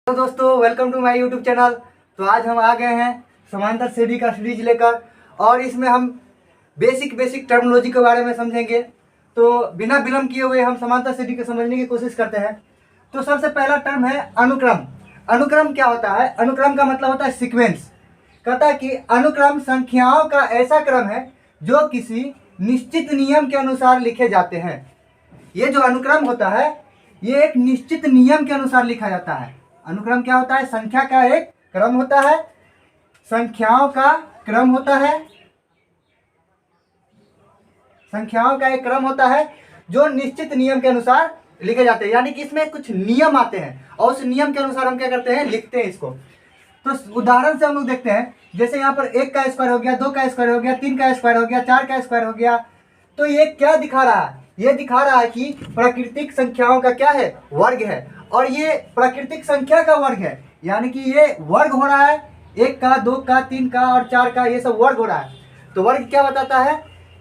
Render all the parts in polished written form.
तो दोस्तों welcome to my YouTube channel. तो आज हम आ गए हैं समांतर श्रेणी का सीरीज लेकर और इसमें हम बेसिक टर्मिनोलॉजी के बारे में समझेंगे। तो बिना विलंब किए हुए हम समांतर श्रेणी को समझने की कोशिश करते हैं। तो सबसे पहला टर्म है अनुक्रम। अनुक्रम क्या होता है? अनुक्रम का मतलब होता है सीक्वेंस। कहता है कि अनुक्रम संख्याओं का ऐसा क्रम है जो किसी निश्चित नियम के अनुसार लिखे जाते हैं। ये जो अनुक्रम होता है ये एक निश्चित नियम के अनुसार लिखा जाता है। अनुक्रम क्या होता है? संख्या का एक क्रम होता है, संख्याओं का क्रम होता है, संख्याओं का एक क्रम होता है जो निश्चित नियम के अनुसार लिखे जाते हैं। यानी कि इसमें कुछ नियम आते हैं और उस नियम के अनुसार हम क्या करते हैं? लिखते हैं इसको। तो उदाहरण से हम लोग देखते हैं, जैसे यहाँ पर 1 का स्क्वायर हो गया, 2 का स्क्वायर हो गया, 3 का स्क्वायर हो गया, 4 का स्क्वायर हो गया। तो ये क्या दिखा रहा है? ये दिखा रहा है कि प्राकृतिक संख्याओं का क्या है? वर्ग है। और ये प्राकृतिक संख्या का वर्ग है, यानी कि ये वर्ग हो रहा है। 1 का, 2 का, 3 का और 4 का, ये सब वर्ग हो रहा है। तो वर्ग क्या बताता है?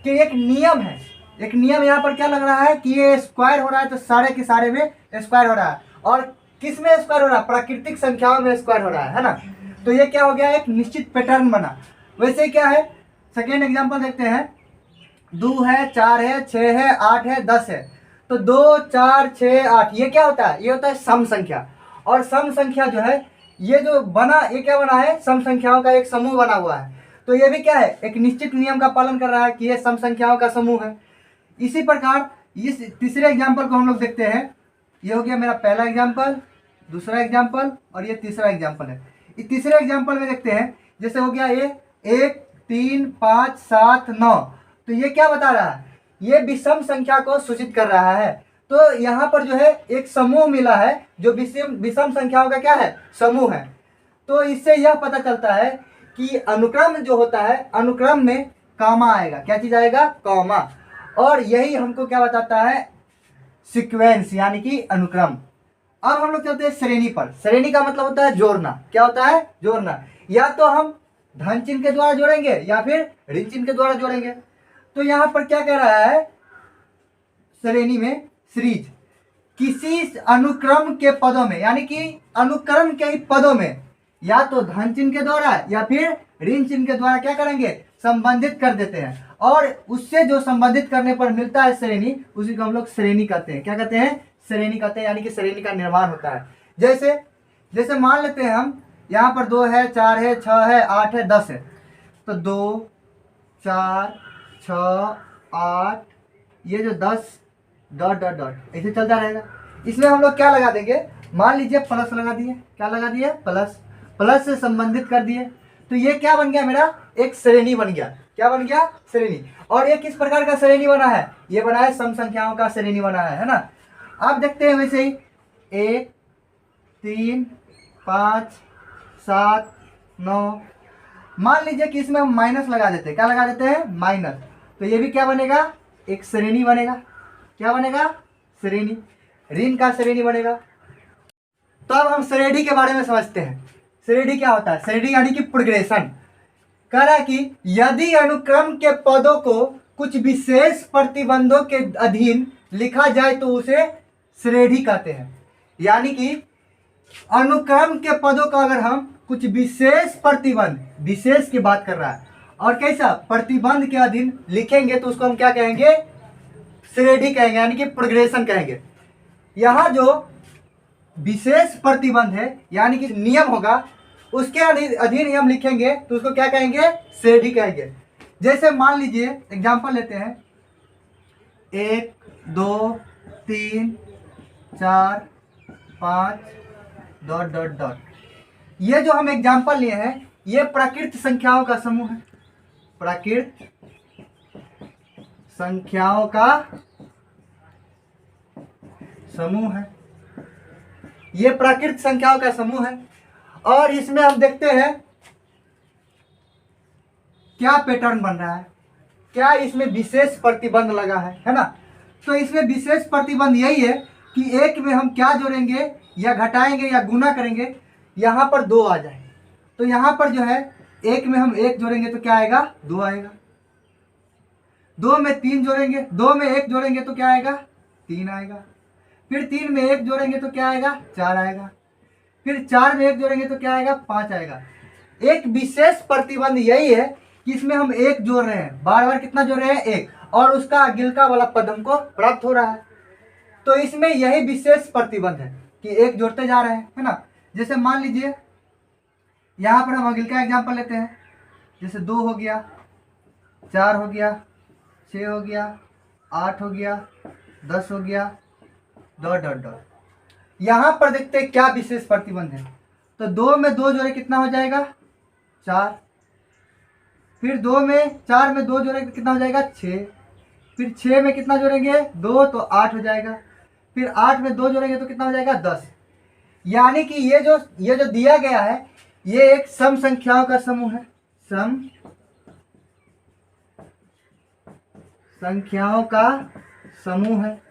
कि एक नियम है। एक नियम यहाँ पर क्या लग रहा है कि ये स्क्वायर हो रहा है, तो सारे के सारे में स्क्वायर हो रहा है। और किस में स्क्वायर हो रहा है? प्राकृतिक संख्याओं में स्क्वायर हो रहा है ना। तो ये क्या हो गया? एक निश्चित पैटर्न बना। वैसे क्या है? सेकेंड एग्जाम्पल देखते हैं। 2 है, 4 है, 6 है, 8 है, 10 है। तो 2, 4, 6, 8 ये क्या होता है? ये होता है सम संख्या। और सम संख्या जो है ये जो बना, ये क्या बना है? सम संख्याओं का एक समूह बना हुआ है। तो ये भी क्या है? एक निश्चित नियम का पालन कर रहा है कि ये सम संख्याओं का समूह है। इसी प्रकार इस तीसरे एग्जाम्पल को हम लोग देखते हैं। ये हो गया मेरा पहला एग्जाम्पल, दूसरा एग्जाम्पल और ये तीसरा एग्जाम्पल है। इस तीसरे एग्जाम्पल में देखते हैं, जैसे हो गया ये 1, 3, 5, 7, 9। तो ये क्या बता रहा है? ये विषम संख्या को सूचित कर रहा है। तो यहाँ पर जो है एक समूह मिला है जो विषम संख्याओं का क्या है? समूह है। तो इससे यह पता चलता है कि अनुक्रम जो होता है, अनुक्रम में कॉमा आएगा। क्या चीज आएगा? कॉमा। और यही हमको क्या बताता है? सीक्वेंस, यानी कि अनुक्रम। अब हम लोग चलते हैं श्रेणी पर। श्रेणी का मतलब होता है जोड़ना। क्या होता है? जोड़ना। या तो हम धन चिन्ह के द्वारा जोड़ेंगे या फिर ऋण चिन्ह के द्वारा जोड़ेंगे। तो यहां पर क्या कह रहा है? श्रेणी में सीरीज किसी अनुक्रम के पदों में, यानी कि अनुक्रम के ही पदों में या तो धन चिन्ह के द्वारा या फिर ऋण चिन्ह के द्वारा क्या करेंगे? संबंधित कर देते हैं। और उससे जो संबंधित करने पर मिलता है श्रेणी, उसी को हम लोग श्रेणी कहते हैं। क्या कहते हैं? श्रेणी कहते हैं। यानी कि श्रेणी का निर्माण होता है। जैसे जैसे मान लेते हैं हम यहाँ पर 2 है, 4 है, 6 है, 8 है, 10 है। तो 2, 4, 6, 8, ये जो 10 डॉट डॉट डॉट ऐसे चलता रहेगा। इसमें हम लोग क्या लगा देंगे? मान लीजिए प्लस लगा दिए। क्या लगा दिए? प्लस। प्लस से संबंधित कर दिए। तो ये क्या बन गया? मेरा एक श्रेणी बन गया। क्या बन गया? श्रेणी। और ये किस प्रकार का श्रेणी बना है? ये बना है सम संख्याओं का श्रेणी बना है ना। आप देखते हैं वैसे ही 1, 3, 5, 7, 9। मान लीजिए कि इसमें हम माइनस लगा देते हैं। क्या लगा देते हैं? माइनस। तो ये भी क्या बनेगा? एक श्रेणी बनेगा। क्या बनेगा? श्रेणी। ऋण का श्रेणी बनेगा। तो अब हम श्रेणी के बारे में समझते हैं। श्रेणी क्या होता है? श्रेणी यानी कि प्रोग्रेशन। कह रहा है कि यदि अनुक्रम के पदों को कुछ विशेष प्रतिबंधों के अधीन लिखा जाए तो उसे श्रेणी कहते हैं। यानी कि अनुक्रम के पदों का अगर हम कुछ विशेष प्रतिबंध, विशेष की बात कर रहा है, और कैसा प्रतिबंध के अधीन लिखेंगे तो उसको हम क्या कहेंगे? श्रेणी कहेंगे, यानी कि प्रोग्रेशन कहेंगे। यहाँ जो विशेष प्रतिबंध है यानी कि नियम होगा, उसके अधीन ही हम लिखेंगे तो उसको क्या कहेंगे? श्रेणी कहेंगे। जैसे मान लीजिए एग्जांपल लेते हैं, 1, 2, 3, 4, 5 डॉट डॉट डॉट। ये जो हम एग्जांपल लिए हैं ये प्राकृत संख्याओं का समूह है। प्राकृत संख्याओं का समूह है। ये प्राकृत संख्याओं का समूह है। और इसमें हम देखते हैं क्या पैटर्न बन रहा है, क्या इसमें विशेष प्रतिबंध लगा है ना। तो इसमें विशेष प्रतिबंध यही है कि एक में हम क्या जोड़ेंगे या घटाएंगे या गुना करेंगे, यहाँ पर 2 आ जाए। तो यहाँ पर जो है एक में हम 1 जोड़ेंगे तो क्या आएगा? 2 आएगा। 2 में 3 जोड़ेंगे, 2 में 1 जोड़ेंगे तो क्या आएगा? 3 आएगा। फिर 3 में 1 जोड़ेंगे तो क्या आएगा? 4 आएगा। फिर 4 में 1 जोड़ेंगे तो क्या आएगा, 5 आएगा। एक विशेष प्रतिबंध यही है कि इसमें हम 1 जोड़ रहे हैं, बार बार कितना जोड़ रहे हैं, 1, और उसका अगिलका वाला पद हमको प्राप्त हो रहा है। तो इसमें यही विशेष प्रतिबंध है कि 1 जोड़ते जा रहे हैं, है ना। जैसे मान लीजिए यहाँ पर हम अगिलका एग्जाम्पल लेते हैं, जैसे 2 हो गया, 4 हो गया, 6 हो गया, 8 हो गया, 10 हो गया, डॉट डॉट डॉट। यहाँ पर देखते हैं क्या विशेष प्रतिबंध है। तो 2 में 2 जोड़े कितना हो जाएगा, 4। फिर 2 में 4 में 2 जोड़े कितना हो जाएगा, 6। फिर 6 में कितना जोड़ेंगे, 2, तो 8 हो जाएगा। फिर 8 में 2 जोड़ेंगे तो कितना हो जाएगा, 10। यानी कि ये जो दिया गया है ये एक सम संख्याओं का समूह है, सम संख्याओं का समूह है।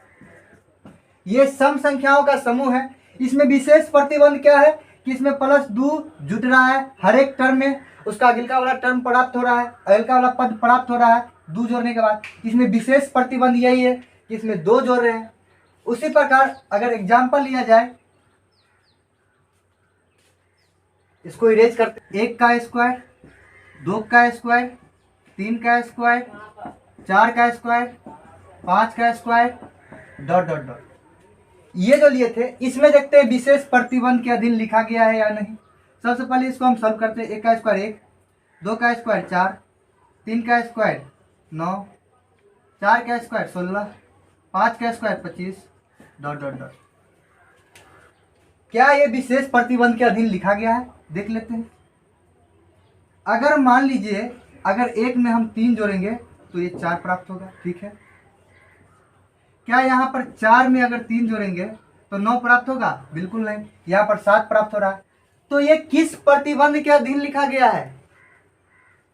ये सम संख्याओं का समूह है। इसमें विशेष प्रतिबंध क्या है कि इसमें प्लस 2 जुट रहा है, हर एक टर्म में उसका अगिलका वाला टर्म प्राप्त हो रहा है, अगिलका वाला पद प्राप्त हो रहा है 2 जोड़ने के बाद। इसमें विशेष प्रतिबंध यही है कि इसमें 2 जोड़ रहे हैं। उसी प्रकार अगर एग्जाम्पल लिया जाए, इसको इरेज करते, 1 का स्क्वायर, 2 का स्क्वायर, 3 का स्क्वायर, 4 का स्क्वायर, 5 का स्क्वायर, डॉट डॉट डॉट। ये जो लिए थे इसमें देखते हैं विशेष प्रतिबंध के अधीन लिखा गया है या नहीं। सबसे पहले इसको हम सॉल्व करते हैं। 1 का स्क्वायर 1, 2 का स्क्वायर 4, 3 का स्क्वायर 9, 4 का स्क्वायर 16, 5 का स्क्वायर 25, डॉट डॉट डॉट। क्या ये विशेष प्रतिबंध के अधीन लिखा गया है, देख लेते हैं। अगर मान लीजिए अगर 1 में हम 3 जोड़ेंगे तो ये 4 प्राप्त होगा, ठीक है। क्या यहाँ पर 4 में अगर 3 जोड़ेंगे तो 9 प्राप्त होगा, बिल्कुल नहीं। यहाँ पर 7 प्राप्त हो रहा है। तो ये किस प्रतिबंध के अधीन लिखा गया है,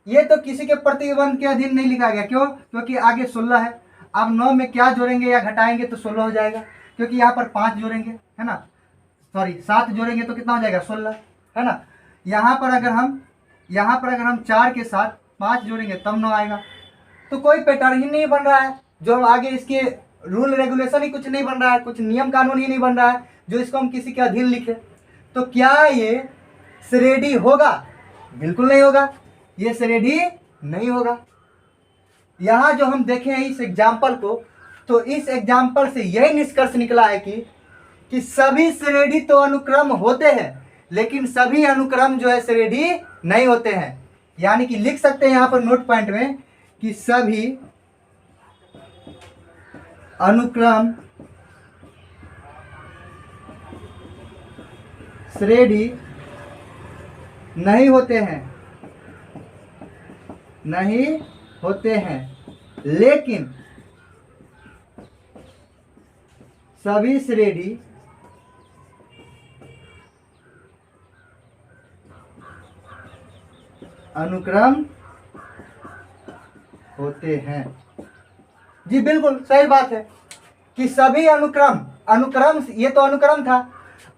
ये तो किसी के प्रतिबंध के अधीन नहीं लिखा गया। क्यों, क्योंकि आगे 16 है। अब 9 में क्या जोड़ेंगे या घटाएंगे तो 16 हो जाएगा, क्योंकि यहाँ पर 5 जोड़ेंगे, है ना, सॉरी 7 जोड़ेंगे तो कितना हो जाएगा, 16, है ना। यहाँ पर अगर हम 4 के साथ 5 जोड़ेंगे तब 9 आएगा। तो कोई पैटर्न ही नहीं बन रहा है, जो हम आगे इसके रूल रेगुलेशन ही कुछ नहीं बन रहा है, कुछ नियम कानून ही नहीं बन रहा है जो इसको हम किसी के अधीन लिखे। तो क्या ये श्रेणी होगा, बिल्कुल नहीं होगा, ये श्रेणी नहीं होगा। यहाँ जो हम देखें इस एग्जाम्पल को, तो इस एग्जाम्पल से यही निष्कर्ष निकला है कि सभी श्रेणी तो अनुक्रम होते हैं, लेकिन सभी अनुक्रम जो है श्रेणी नहीं होते हैं। यानी कि लिख सकते हैं यहाँ पर नोट पॉइंट में कि सभी अनुक्रम श्रेणी नहीं होते हैं, लेकिन सभी श्रेणी अनुक्रम होते हैं। जी बिल्कुल सही बात है कि सभी अनुक्रम ये तो अनुक्रम था,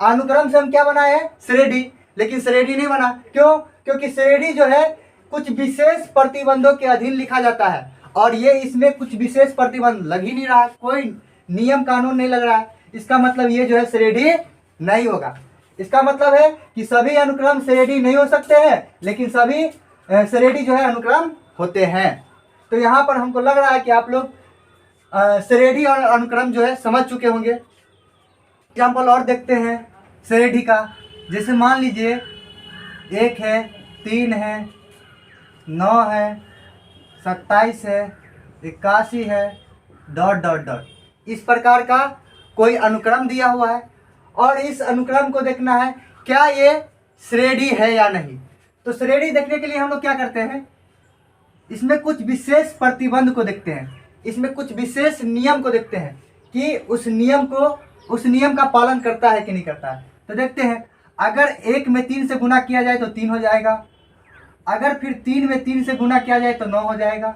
अनुक्रम से हम क्या बनाए हैं, श्रेणी, लेकिन श्रेणी नहीं बना। क्यों, क्योंकि श्रेणी जो है कुछ विशेष प्रतिबंधों के अधीन लिखा जाता है, और ये इसमें कुछ विशेष प्रतिबंध लग ही नहीं रहा है, कोई नियम कानून नहीं लग रहा है। इसका मतलब ये जो है श्रेणी नहीं होगा। इसका मतलब है कि सभी अनुक्रम श्रेणी नहीं हो सकते हैं, लेकिन सभी श्रेणी जो है अनुक्रम होते हैं। तो यहाँ पर हमको लग रहा है कि आप लोग श्रेणी और अनुक्रम जो है समझ चुके होंगे। एग्जाम्पल और देखते हैं श्रेणी का। जैसे मान लीजिए 1 है, 3 है, 9 है, 27 है, 81 है, डॉट डॉट डॉट। इस प्रकार का कोई अनुक्रम दिया हुआ है, और इस अनुक्रम को देखना है क्या ये श्रेणी है या नहीं। तो श्रेणी देखने के लिए हम लोग क्या करते हैं, इसमें कुछ विशेष प्रतिबंध को देखते हैं, इसमें कुछ विशेष नियम को देखते हैं कि उस नियम का पालन करता है कि नहीं करता है। तो देखते हैं, अगर 1 में 3 से गुना किया जाए तो 3 हो जाएगा, अगर फिर 3 में 3 से गुना किया जाए तो 9 हो जाएगा,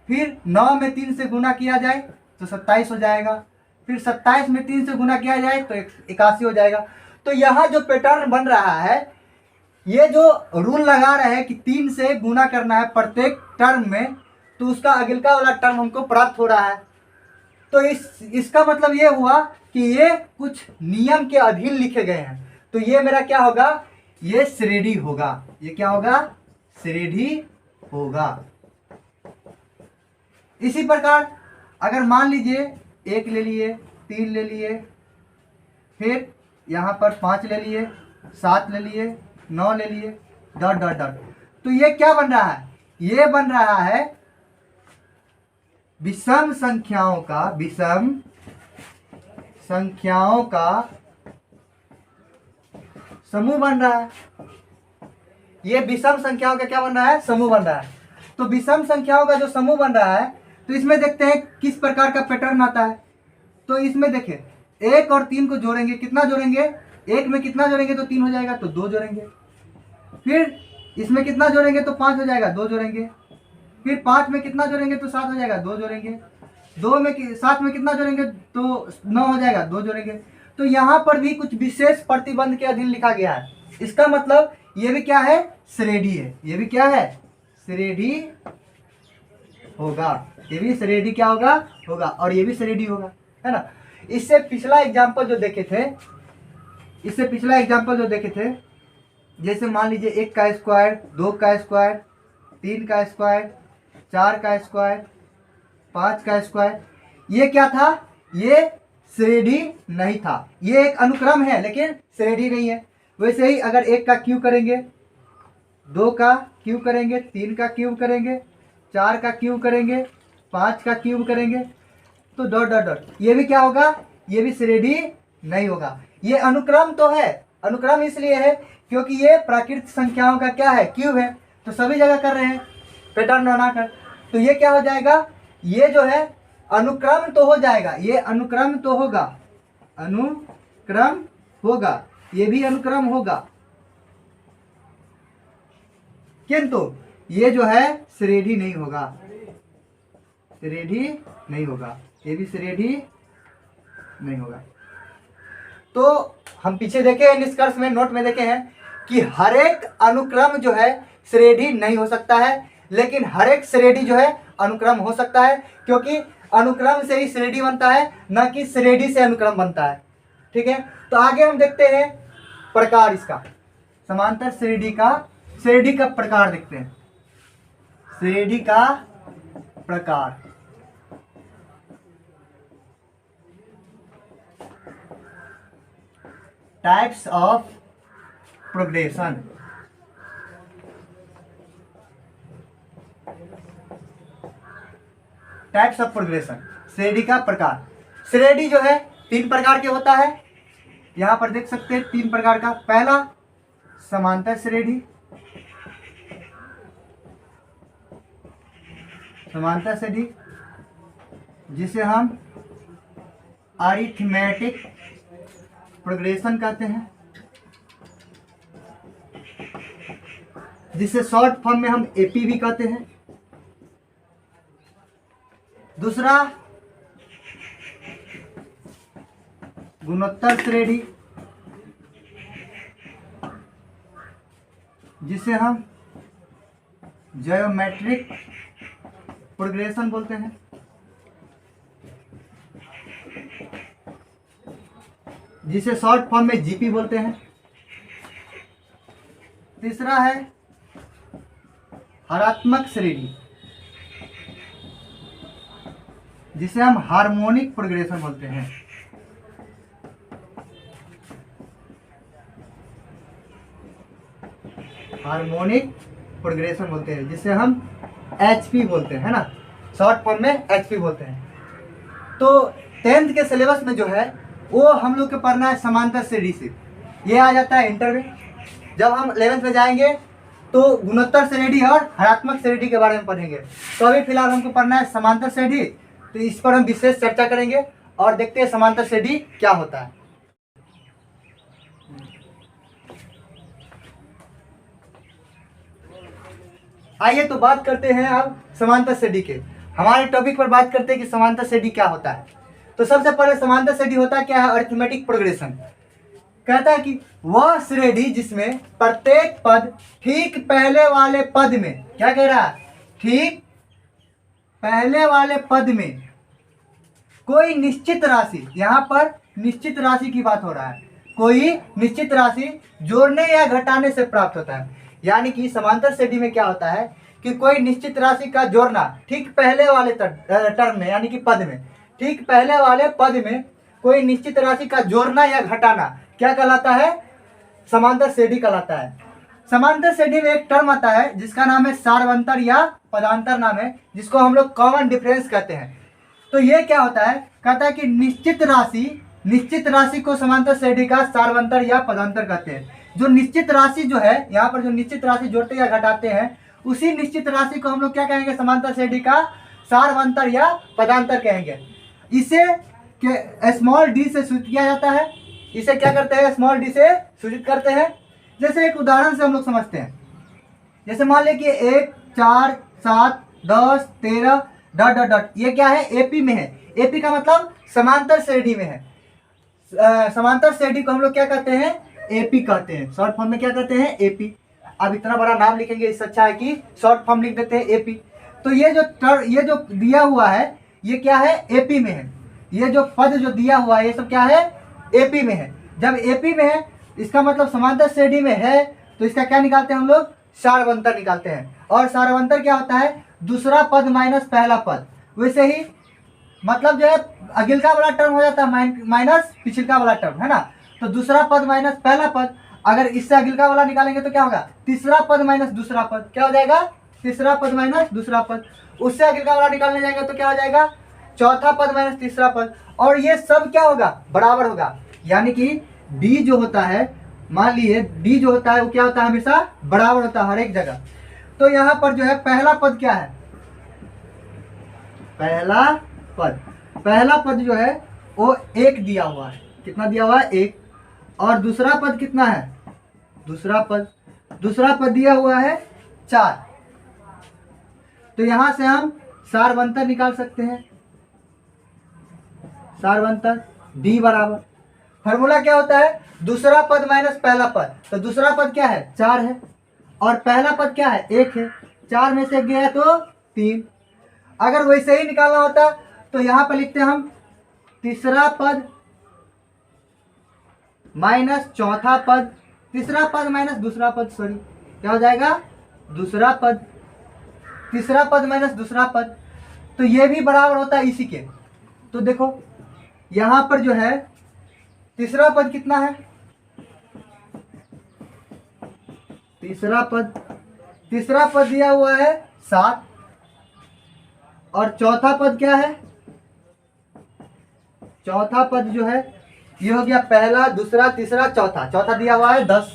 फिर 9 में 3 से गुना किया जाए तो 27 हो जाएगा, फिर 27 में 3 से गुना किया जाए तो 81 हो जाएगा। तो यहाँ जो पैटर्न बन रहा है, ये जो रूल लगा रहे हैं कि 3 से गुना करना है प्रत्येक टर्म में, तो उसका अगिलका वाला टर्म हमको प्राप्त हो रहा है। तो इसका मतलब ये हुआ कि ये कुछ नियम के अधीन लिखे गए हैं। तो ये मेरा क्या होगा, ये श्रेणी होगा। ये क्या होगा, श्रेणी होगा। इसी प्रकार अगर मान लीजिए 1 ले लिए, 3 ले लिए, फिर यहाँ पर 5 ले लिए, 7 ले लिए, 9 ले लिए, डॉट डॉट डॉट, तो ये क्या बन रहा है, ये बन रहा है विषम संख्याओं का, विषम संख्याओं का समूह बन रहा है। ये विषम संख्याओं का क्या बन रहा है, समूह बन रहा है। तो विषम संख्याओं का जो समूह बन रहा है, तो इसमें देखते हैं किस प्रकार का पैटर्न आता है। तो इसमें देखिए 1 और 3 को जोड़ेंगे, कितना जोड़ेंगे, 1 में कितना जोड़ेंगे तो 3 हो जाएगा, तो 2 जोड़ेंगे। फिर इसमें कितना जोड़ेंगे तो 5 हो जाएगा, 2 जोड़ेंगे। फिर 5 में कितना जोड़ेंगे तो 7 हो जाएगा, 2 जोड़ेंगे। 7 में कितना जोड़ेंगे तो 9 हो जाएगा, 2 जोड़ेंगे। तो यहाँ पर भी कुछ विशेष प्रतिबंध के अधीन लिखा गया है। इसका मतलब ये भी क्या है, श्रेणी है। ये भी क्या है, श्रेणी होगा। ये भी श्रेणी क्या होगा, होगा, और ये भी श्रेणी होगा, है ना। इससे पिछला एग्जाम्पल जो देखे थे, जैसे मान लीजिए 1 का स्क्वायर, 2 का स्क्वायर, 3 का स्क्वायर, 4 का स्क्वायर, 5 का स्क्वायर, ये क्या था, ये श्रेणी नहीं था। ये एक अनुक्रम है लेकिन श्रेणी नहीं है। वैसे ही अगर 1 का क्यूब करेंगे, 2 का क्यूब करेंगे, 3 का क्यूब करेंगे, 4 का क्यूब करेंगे, 5 का क्यूब करेंगे, तो डॉट डॉट डॉट, ये भी क्या होगा, ये भी श्रेणी नहीं होगा। ये अनुक्रम तो है, अनुक्रम इसलिए है क्योंकि ये प्राकृतिक संख्याओं का क्या है, क्यूब है। तो सभी जगह कर रहे हैं पैटर्न बनाकर, तो ये क्या हो जाएगा, ये जो है अनुक्रम तो हो जाएगा, ये अनुक्रम तो होगा, अनुक्रम होगा, ये भी अनुक्रम होगा, किंतु ये जो है श्रेणी नहीं होगा, श्रेणी नहीं होगा, ये भी श्रेणी नहीं होगा। तो हम पीछे देखे हैं, निष्कर्ष में नोट में देखे हैं कि हर एक अनुक्रम जो है श्रेणी नहीं हो सकता है, लेकिन हर एक श्रेणी जो है अनुक्रम हो सकता है, क्योंकि अनुक्रम से ही श्रेणी बनता है, न कि श्रेणी से अनुक्रम बनता है। ठीक है, तो आगे हम देखते हैं प्रकार इसका, समांतर श्रेणी का प्रकार देखते हैं। श्रेणी का प्रकार, types of progression. Types of progression, श्रेणी का प्रकार। श्रेणी जो है 3 प्रकार के होता है, यहां पर देख सकते हैं 3 प्रकार का। पहला समांतर श्रेणी, समांतर श्रेणी जिसे हम अरिथमेटिक प्रोग्रेशन कहते हैं, जिसे शॉर्ट फॉर्म में हम एपी भी कहते हैं। दूसरा गुणोत्तर श्रेणी, जिसे हम ज्योमेट्रिक प्रोग्रेशन बोलते हैं। जिसे शॉर्ट फॉर्म में जीपी बोलते हैं। तीसरा है हरात्मक श्रेणी, जिसे हम हार्मोनिक प्रोग्रेशन बोलते हैं। हार्मोनिक प्रोग्रेशन बोलते हैं, जिसे हम एचपी बोलते हैं, है ना, शॉर्ट फॉर्म में एचपी बोलते हैं। तो 10th के सिलेबस में जो है वो हम लोग को पढ़ना है समांतर श्रेणी से, ये आ जाता है इंटर में। जब हम 11th में जाएंगे तो गुणोत्तर श्रेणी और हरात्मक श्रेणी के बारे में पढ़ेंगे। तो अभी फिलहाल हमको पढ़ना है समांतर श्रेणी, तो इस पर हम विशेष चर्चा करेंगे और देखते हैं समांतर श्रेणी क्या होता है। आइए तो बात करते हैं अब समांतर श्रेणी के। हमारे टॉपिक पर बात करते हैं कि समांतर श्रेणी क्या होता है। तो सबसे पहले समांतर श्रेणी होता क्या है, अरिथमेटिक प्रोग्रेशन। कहता है कि वह श्रेणी जिसमें प्रत्येक पद ठीक पहले वाले पद में, क्या कह रहा है, ठीक पहले वाले पद में कोई निश्चित राशि, यहां पर निश्चित राशि की बात हो रहा है, कोई निश्चित राशि जोड़ने या घटाने से प्राप्त होता है। यानी कि समांतर श्रेणी में क्या होता है कि कोई निश्चित राशि का जोड़ना ठीक पहले वाले टर्म में, यानी कि पद में, ठीक पहले वाले पद में कोई निश्चित राशि का जोड़ना या घटाना क्या कहलाता है? समांतर श्रेणी कहलाता है। समांतर श्रेणी में एक टर्म आता है जिसका नाम है सारवंतर या पदांतर नाम है, जिसको हम लोग कॉमन डिफरेंस कहते हैं। तो ये क्या होता है? कहता है कि निश्चित राशि को समांतर श्रेणी का सारवंतर या पदांतर कहते हैं। जो निश्चित राशि जो है, यहाँ पर जो निश्चित राशि जोड़ते या घटाते हैं, उसी निश्चित राशि को हम लोग क्या कहेंगे? समांतर श्रेणी का सारवंतर या पदांतर कहेंगे। इसे स्मॉल डी से सूचित किया जाता है। इसे क्या करते हैं? स्मॉल डी से सूचित करते हैं। जैसे एक उदाहरण से हम लोग समझते हैं। जैसे मान लें कि 1, 4, 7, 10, 13 ... ये क्या है? एपी में है। एपी का मतलब समांतर श्रेणी में है। समांतर श्रेणी को हम लोग क्या कहते हैं? एपी कहते हैं। शॉर्ट फॉर्म में क्या कहते हैं? एपी। अब इतना बड़ा नाम लिखेंगे, इससे अच्छा है कि शॉर्ट फॉर्म लिख देते हैं एपी। तो ये जो दिया हुआ है ये क्या है? एपी में है। ये जो पद जो दिया हुआ है ये सब क्या है? एपी में है। जब एपी में है इसका मतलब समांतर श्रेणी में है, तो इसका क्या निकालते हैं हम लोग? सारवंतर निकालते हैं। और सारवंतर क्या होता है? दूसरा पद माइनस पहला पद। वैसे ही मतलब जो है अगिलका वाला टर्म हो जाता है माइनस पिछलका वाला टर्म, है ना। तो दूसरा पद माइनस पहला पद, अगर इससे अगिलका वाला निकालेंगे तो क्या होगा? तीसरा पद माइनस दूसरा पद। क्या हो जाएगा? तीसरा पद माइनस दूसरा पद। उससे अगिलका वाला निकालने जाएंगे तो क्या हो जाएगा? चौथा पद माइनस तीसरा पद। और ये सब क्या होगा? बराबर होगा। यानी कि डी जो होता है, मान लीजिए डी जो होता है वो क्या होता है? हमेशा बराबर होता है हर एक जगह। तो यहाँ पर जो है पहला पद क्या है? पहला पद जो है वो 1 दिया हुआ है। कितना दिया हुआ है? 1। और दूसरा पद कितना है? दूसरा पद दिया हुआ है 4। तो यहां से हम सारवंतर निकाल सकते हैं। सारवंतर डी बराबर, फॉर्मूला क्या होता है? दूसरा पद माइनस पहला पद। तो दूसरा पद क्या है? 4 है। और पहला पद क्या है? 1 है। 4 में से 1 गया तो 3। अगर वैसे ही निकालना होता तो यहां पर लिखते हैं हम तीसरा पद माइनस चौथा पद, तीसरा पद माइनस दूसरा पद, सॉरी क्या हो जाएगा? दूसरा पद, तीसरा पद माइनस दूसरा पद। तो ये भी बराबर होता है इसी के। तो देखो यहां पर जो है तीसरा पद कितना है? तीसरा पद दिया हुआ है 7। और चौथा पद क्या है? चौथा पद जो है ये हो गया पहला, दूसरा, तीसरा, चौथा दिया हुआ है 10।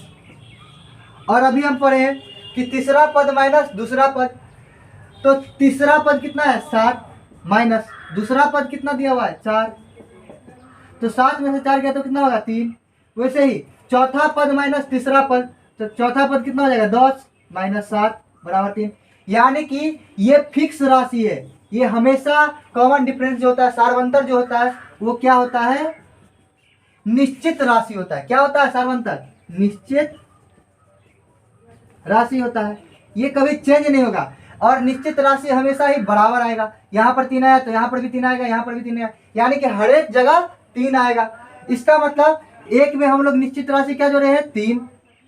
और अभी हम पढ़े हैं कि तीसरा पद माइनस दूसरा पद। तो तीसरा पद कितना है? 7 माइनस दूसरा पद कितना दिया हुआ है? 4। तो 7 में से 4 गया तो कितना होगा? 3। वैसे ही चौथा पद माइनस तीसरा पद, तो चौथा पद कितना हो जाएगा? 10 माइनस 7 बराबर 3। यानी कि ये फिक्स राशि है। ये हमेशा कॉमन डिफरेंस जो होता है, सारवंतर जो होता है वो क्या होता है? निश्चित राशि होता है। क्या होता है सारवंतर? निश्चित राशि होता है। ये कभी चेंज नहीं होगा। और निश्चित राशि हमेशा ही बराबर आएगा। यहाँ पर 3 आया तो यहाँ पर भी 3 आएगा, यहाँ पर भी 3 आएगा, यानी कि हर एक जगह 3 आएगा। इसका मतलब 1 में हम लोग निश्चित राशि क्या जोड़े हैं? 3।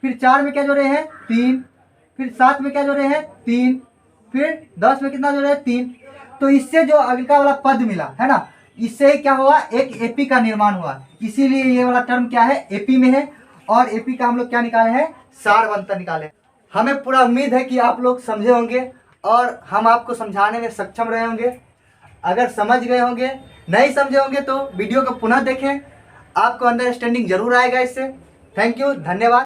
फिर 4 में क्या जोड़े हैं? 3। फिर 7 में क्या जोड़े हैं? 3। फिर 10 में कितना जोड़े हैं? 3। तो इससे जो अगला वाला पद मिला है ना, इससे क्या हुआ? एक एपी का निर्माण हुआ। इसीलिए ये वाला टर्म क्या है? एपी में है। और एपी का हम लोग क्या निकाले हैं? सारवंतर निकाले। हमें पूरा उम्मीद है कि आप लोग समझे होंगे और हम आपको समझाने में सक्षम रहे होंगे। अगर समझ गए होंगे, नहीं समझे होंगे तो वीडियो को पुनः देखें, आपको अंडरस्टैंडिंग जरूर आएगा इससे। थैंक यू, धन्यवाद।